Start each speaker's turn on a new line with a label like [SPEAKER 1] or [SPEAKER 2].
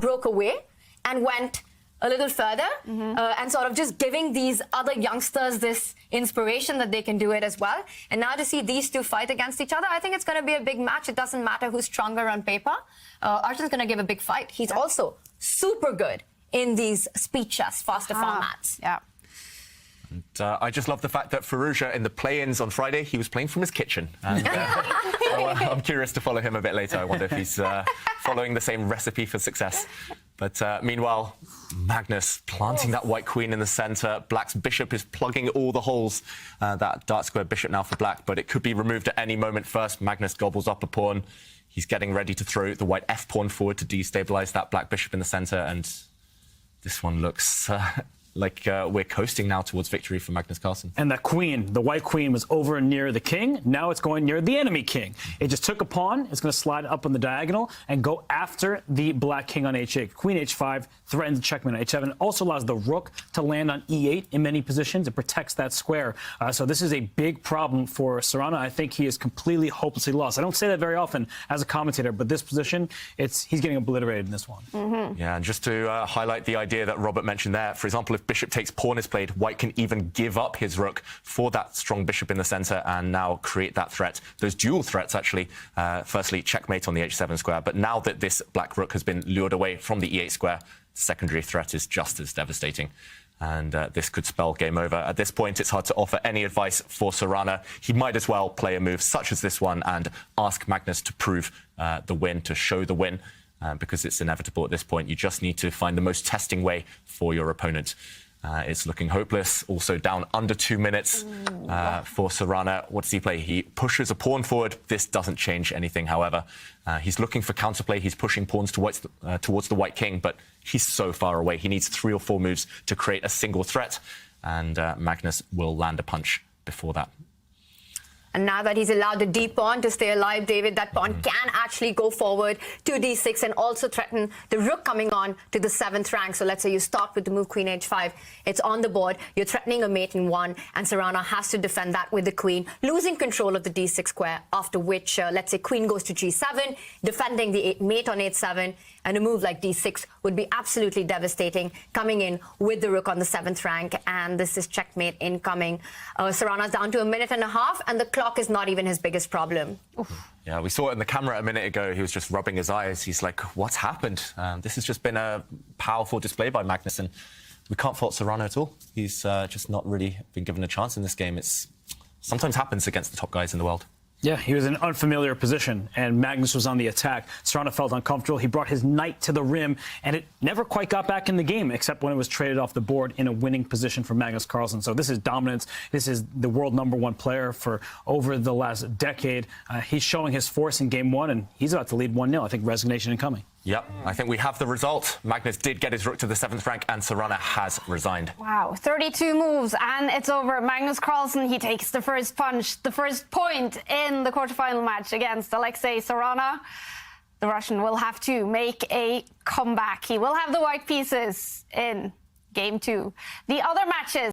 [SPEAKER 1] broke away and went a little further and sort of just giving these other youngsters this inspiration that they can do it as well. And now to see these two fight against each other, I think it's going to be a big match. It doesn't matter who's stronger on paper. Arjun's going to give a big fight. He's also super good in these speed chess, faster formats.
[SPEAKER 2] Yeah.
[SPEAKER 3] And, I just love the fact that Firouzja, in the play-ins on Friday, he was playing from his kitchen. And, I'm curious to follow him a bit later. I wonder if he's following the same recipe for success. But meanwhile, Magnus planting that white queen in the centre. Black's bishop is plugging all the holes. That dark square bishop now for black, but it could be removed at any moment first. Magnus gobbles up a pawn. He's getting ready to throw the white f-pawn forward to destabilise that black bishop in the centre. And this one looks like we're coasting now towards victory for Magnus Carlsen.
[SPEAKER 4] And that queen, the white queen, was over near the king. Now it's going near the enemy king. It just took a pawn. It's going to slide up on the diagonal and go after the black king on h8. Queen h5 threatens the checkmate on h7. It also allows the rook to land on e8 in many positions. It protects that square. So this is a big problem for Sarana. I think he is completely hopelessly lost. I don't say that very often as a commentator, but this position, he's getting obliterated in this one.
[SPEAKER 3] Yeah, and just to highlight the idea that Robert mentioned there, for example, if bishop takes pawn is played, white can even give up his rook for that strong bishop in the centre and now create that threat. Those dual threats, actually. Firstly, checkmate on the h7 square, but now that this black rook has been lured away from the e8 square, the secondary threat is just as devastating. And this could spell game over. At this point, it's hard to offer any advice for Sarana. He might as well play a move such as this one and ask Magnus to prove the win, to show the win, because it's inevitable at this point. You just need to find the most testing way for your opponent. It's looking hopeless. Also down under 2 minutes for Sarana. What does he play? He pushes a pawn forward. This doesn't change anything, however. He's looking for counterplay. He's pushing pawns towards the white king, but he's so far away. He needs 3 or 4 moves to create a single threat, and Magnus will land a punch before that.
[SPEAKER 1] And now that he's allowed the d pawn to stay alive, David, that pawn can actually go forward to d6 and also threaten the rook coming on to the 7th rank. So let's say you start with the move queen h5. It's on the board. You're threatening a mate in 1, and Sarana has to defend that with the queen, losing control of the d6 square, after which, let's say, queen goes to g7, defending the mate on h7, and a move like d6 would be absolutely devastating, coming in with the rook on the 7th rank, and this is checkmate incoming. Sarana's down to 1.5 minutes, and the clock is not even his biggest problem.
[SPEAKER 3] Yeah, we saw it in the camera a minute ago. He was just rubbing his eyes. He's like, what's happened? This has just been a powerful display by Magnus, and we can't fault Sarana at all. He's just not really been given a chance in this game. It sometimes happens against the top guys in the world.
[SPEAKER 4] Yeah, he was in an unfamiliar position, and Magnus was on the attack. Sarana felt uncomfortable. He brought his knight to the rim, and it never quite got back in the game, except when it was traded off the board in a winning position for Magnus Carlsen. So this is dominance. This is the world #1 player for over the last decade. He's showing his force in game 1, and he's about to lead 1-0. I think resignation incoming.
[SPEAKER 3] Yep, I think we have the result. Magnus did get his rook to the 7th rank, and Sarana has resigned.
[SPEAKER 2] Wow, 32 moves, and it's over. Magnus Carlsen, he takes the first punch, the first point in the quarterfinal match against Alexey Sarana. The Russian will have to make a comeback. He will have the white pieces in game 2. The other matches.